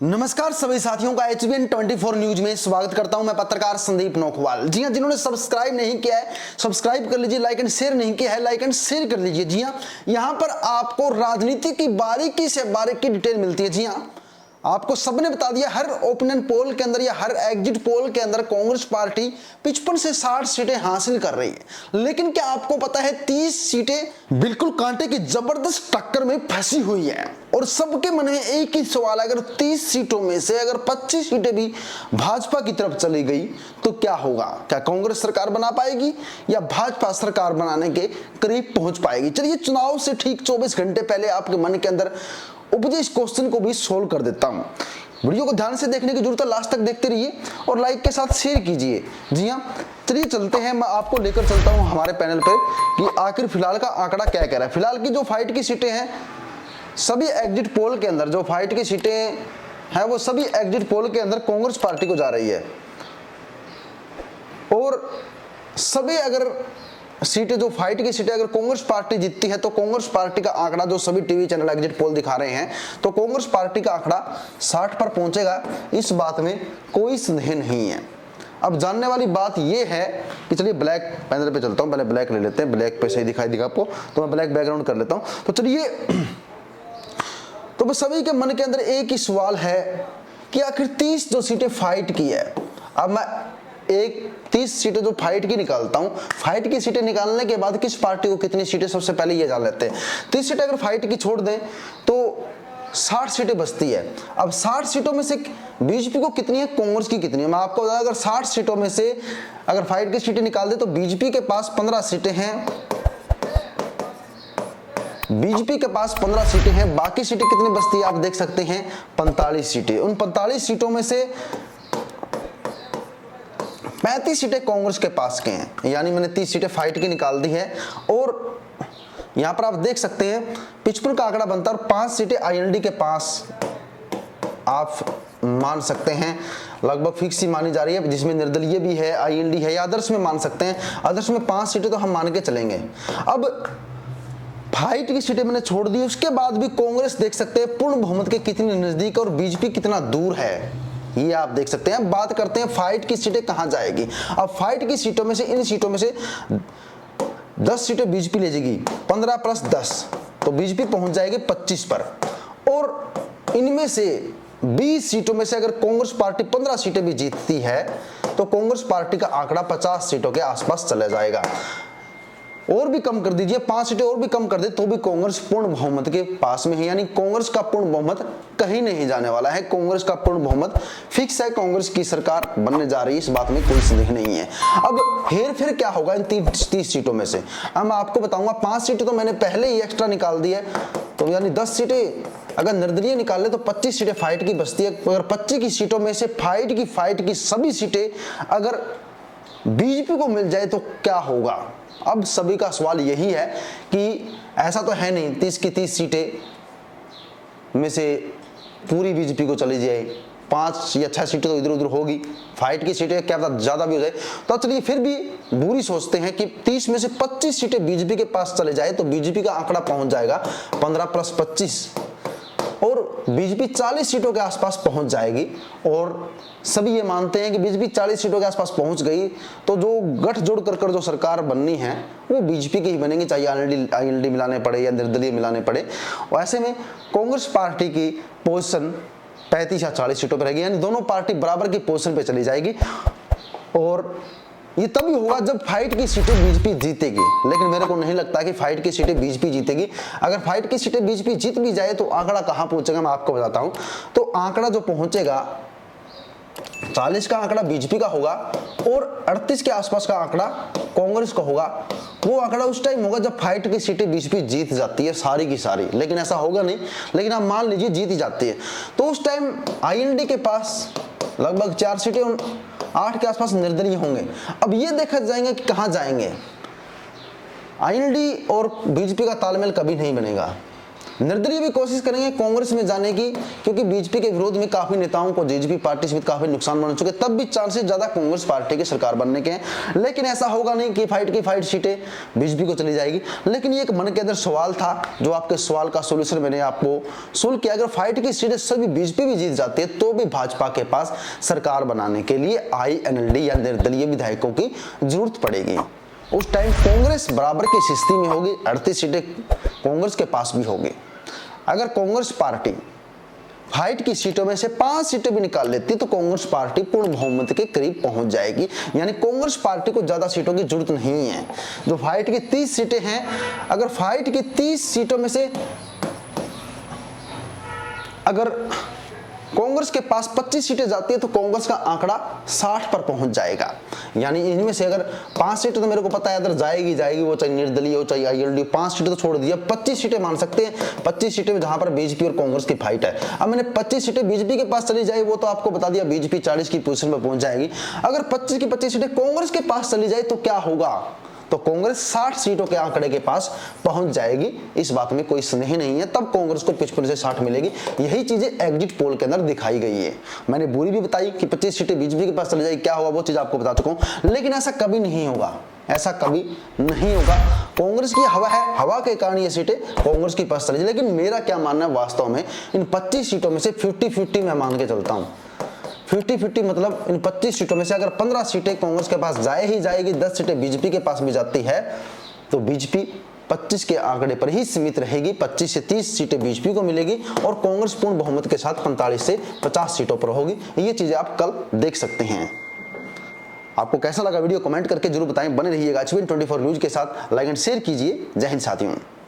नमस्कार सभी साथियों का HBN 24 न्यूज में स्वागत करता हूं। मैं पत्रकार संदीप नोखवाल। जी हां, जिन्होंने सब्सक्राइब नहीं किया है सब्सक्राइब कर लीजिए, लाइक एंड शेयर नहीं किया है लाइक एंड शेयर कर लीजिए। जी हां, यहां पर आपको राजनीति की बारीकी से बारीकी डिटेल मिलती है। जी हां, आपको सबने बता दिया, हर ओपिनियन पोल के अंदर या हर एग्जिट पोल के अंदर कांग्रेस पार्टी 55 से 60 सीटें हासिल कर रही है। लेकिन क्या आपको पता है 30 सीटें बिल्कुल कांटे की जबरदस्त टक्कर में फंसी हुई है और सबके मन में एक ही सवाल है, अगर 30 सीटों में से अगर 25 सीटें भी भाजपा की तरफ चली गई तो क्या होगा? क्या कांग्रेस सरकार बना पाएगी या भाजपा सरकार बनाने के करीब पहुंच पाएगी? चलिए, चुनाव से ठीक 24 घंटे पहले आपके मन के अंदर उपजे इस क्वेश्चन को भी सोल्व कर देता हूं। वीडियो को ध्यान से देखने की जरूरत है, लास्ट तक देखते रहिए और लाइक के साथ शेयर कीजिए। जी हां, चलिए चलते हैं, मैं आपको लेकर चलता हूं हमारे पैनल पर कि आखिर फिलहाल का आंकड़ा क्या कह रहा है। फिलहाल की जो फाइट की सीटें हैं, सभी एग्जिट पोल के अंदर जो फाइट की सीटें हैं वो सभी एग्जिट पोल के अंदर कांग्रेस पार्टी को जा रही है और सभी अगर सीटें जो फाइट की सीटें अगर कांग्रेस पार्टी जीतती है तो कांग्रेस पार्टी का आंकड़ा, जो सभी टीवी चैनल एग्जिट पोल दिखा रहे हैं, तो कांग्रेस पार्टी का आंकड़ा 60 पर पहुंचेगा। इस बात में कोई संदेह नहीं है। अब जानने वाली बात यह है कि चलिए ब्लैक पैनल पे चलता हूं, पहले ब्लैक ले लेते हैं, ब्लैक पे सही दिखाई देगा आपको, तो मैं ब्लैक बैकग्राउंड कर लेता हूं। तो चलिए, तो बस सभी के मन के अंदर एक ही सवाल है कि आखिर 30 जो सीटें फाइट की है, अब मैं 30 सीटें जो फाइट की निकालता हूं, फाइट की सीटें निकालने के बाद किस पार्टी को कितनी सीटें, सबसे पहले ये जान लेते हैं। 30 सीटें अगर फाइट की छोड़ दें तो 60 सीटें बचती है। अब 60 सीटों में से बीजेपी को कितनी है, कांग्रेस की कितनी है, मैं आपको बता, अगर 60 सीटों में से अगर फाइट की सीटें निकाल दे तो बीजेपी के पास 15 सीटें हैं, बीजेपी के पास 15 सीटें हैं। बाकी सीटें कितनी बचती है आप देख सकते हैं, 45 सीटें। उन 45 सीटों में से 35 सीटें कांग्रेस के पास के हैं, यानी मैंने 30 सीटें फाइट की निकाल दी है। और यहां पर आप देख सकते हैं 55 का आंकड़ा बनता है और 5 सीटें आईएनडी के पास आप मान सकते हैं, लगभग फिक्स ही मानी जा रही है, जिसमें निर्दलीय भी है, आईएनडी है, या आदर्श में मान सकते हैं। आदर्श में 5 सीटें तो हम मान के चलेंगे। अब फाइट की सीटें मैंने छोड़ दी, उसके बाद भी कांग्रेस देख सकते हैं पूर्ण बहुमत के कितनी नजदीक और बीजेपी कितना दूर है, ये आप देख सकते हैं। अब बात करते हैं फाइट की सीटें कहां जाएगी। अब फाइट की सीटों में से, इन सीटों में से 10 सीटें बीजेपी ले जाएगी, 15 प्लस 10 तो बीजेपी पहुंच जाएगी 25 पर। और इनमें से 20 सीटों में से अगर कांग्रेस पार्टी 15 सीटें भी जीतती है तो कांग्रेस पार्टी का आंकड़ा 50 सीटों के आसपास चला जाएगा। और भी कम कर दीजिए, 5 सीटें और भी कम कर दे तो भी कांग्रेस पूर्ण बहुमत के पास में है, यानी कांग्रेस का पूर्ण बहुमत कहीं नहीं जाने वाला है। कांग्रेस का पूर्ण बहुमत फिक्स है, कांग्रेस की सरकार बनने जा रही है, इस बात में कोई संदेह नहीं है। अब हेर फेर क्या होगा इन 30 सीटों में से, अब मैं आपको बताऊंगा। 5 सीटें तो मैंने पहले ही एक्स्ट्रा निकाल दी है, तो यानी 10 सीटें अगर निर्दलीय निकाल ले तो 25 सीटें फाइट की बचती है। अगर 25 की सीटों में से फाइट की सभी सीटें अगर बीजेपी को मिल जाए तो क्या होगा? अब सभी का सवाल यही है कि ऐसा तो है नहीं 30 की 30 सीटें में से पूरी बीजेपी को चली जाए, 5 या 6 सीटें तो इधर उधर होगी। फाइट की सीटें क्या पता ज्यादा भी हो जाए, तो चलिए फिर भी बुरी सोचते हैं कि 30 में से 25 सीटें बीजेपी के पास चले जाए तो बीजेपी का आंकड़ा पहुंच जाएगा 15 प्लस 25 और बीजेपी 40 सीटों के आसपास पहुंच जाएगी। और सभी ये मानते हैं कि बीजेपी 40 सीटों के आसपास पहुंच गई तो जो गठजोड़ कर जो सरकार बननी है वो बीजेपी की ही बनेगी, चाहे आईएनडी मिलाने पड़े या निर्दलीय मिलाने पड़े। और ऐसे में कांग्रेस पार्टी की पोजीशन 35 या 40 सीटों पर रहेगी, यानी दोनों पार्टी बराबर की पोजीशन पे चली जाएगी। और ये तभी होगा जब फाइट की सीटें बीजेपी जीतेगी, लेकिन मेरे को नहीं लगता कि फाइट की सीटें बीजेपी जीतेगी। अगर फाइट की सीटें बीजेपी जीत भी जाए तो आंकड़ा कहां पहुंचेगा मैं आपको बताता हूं। तो आंकड़ा जो पहुंचेगा 40 का आंकड़ा बीजेपी का होगा और 38 के आसपास का आंकड़ा कांग्रेस का होगा। वो आंकड़ा उस टाइम होगा जब फाइट की सीटें बीजेपी जीत जाती है सारी की सारी, लेकिन ऐसा होगा नहीं। लेकिन आप मान लीजिए जीत ही जाती है तो उस टाइम आईएनडी के पास लगभग 4 सीटें, 8 के आसपास निर्दलीय होंगे। अब ये देखा जाएंगे कि कहां जाएंगे। आईएनडी और बीजेपी का तालमेल कभी नहीं बनेगा। निर्दलीय भी कोशिश करेंगे कांग्रेस में जाने की, क्योंकि बीजेपी के विरोध में काफी नेताओं को जेजेपी पार्टी से काफी नुकसान बन चुके, तब भी चांसेस ज्यादा कांग्रेस पार्टी की सरकार बनने के हैं। लेकिन ऐसा होगा नहीं कि फाइट की फाइट सीटें बीजेपी को चली जाएगी। लेकिन ये एक मन के अंदर सवाल था, जो आपके सवाल का सोल्यूशन मैंने आपको सोल्व किया। अगर फाइट की सीटें सभी बीजेपी भी जीत जाती है तो भी भाजपा के पास सरकार बनाने के लिए INLD या निर्दलीय विधायकों की जरूरत पड़ेगी। उस टाइम कांग्रेस बराबर की स्थिति में होगी, 38 सीटें कांग्रेस के पास भी होगी। अगर कांग्रेस पार्टी फाइट की सीटों में से 5 सीटें भी निकाल लेती तो कांग्रेस पार्टी पूर्ण बहुमत के करीब पहुंच जाएगी। यानी कांग्रेस पार्टी को ज्यादा सीटों की जरूरत नहीं है। जो फाइट की 30 सीटें हैं, अगर फाइट की 30 सीटों में से अगर कांग्रेस के पास 25 सीटें जाती है तो कांग्रेस का आंकड़ा 60 पर पहुंच जाएगा। यानी इनमें से अगर 5 सीटें तो मेरे को पता है अगर जाएगी, वो चाहे निर्दलीय हो चाहे INLD, 5 सीटें तो छोड़ दिया, 25 सीटें मान सकते हैं। 25 सीटें में जहां पर बीजेपी और कांग्रेस की फाइट है। अब मैंने 25 सीटें बीजेपी के पास चली जाए वो तो आपको बता दिया, बीजेपी 40 की पोजीशन पर पहुंच जाएगी। अगर 25 की 25 सीटें कांग्रेस के पास चली जाए तो क्या होगा, तो कांग्रेस 60 सीटों के आंकड़े के पास पहुंच जाएगी। इस बात में कोई संदेह नहीं है। तब कांग्रेस को 55 से 60 मिलेगी। यही चीजें एग्जिट पोल के अंदर दिखाई गई है। मैंने बुरी भी बताई कि 25 सीटें बीजेपी के पास चली जाएगी, क्या होगा वो चीज आपको बता चुका हूं। लेकिन ऐसा कभी नहीं होगा, ऐसा कभी नहीं होगा। कांग्रेस की हवा है, हवा के कारण ये सीटें कांग्रेस के पास चली जाए। लेकिन मेरा क्या मानना है, वास्तव में इन 25 सीटों में से 50-50 मैं मान के चलता हूं। 50-50 मतलब इन 25 सीटों में से अगर 15 सीटें कांग्रेस के पास जाए ही जाएगी, 10 सीटें बीजेपी के पास भी जाती है, तो बीजेपी 25 के आंकड़े पर ही सीमित रहेगी। 25 से 30 सीटें बीजेपी को मिलेगी और कांग्रेस पूर्ण बहुमत के साथ 45 से 50 सीटों पर होगी। ये चीजें आप कल देख सकते हैं। आपको कैसा लगा वीडियो कमेंट करके जरूर बताएं। बने रहिएगा HBN24 न्यूज के साथ। लाइक एंड शेयर कीजिए। जय हिंद साथियों।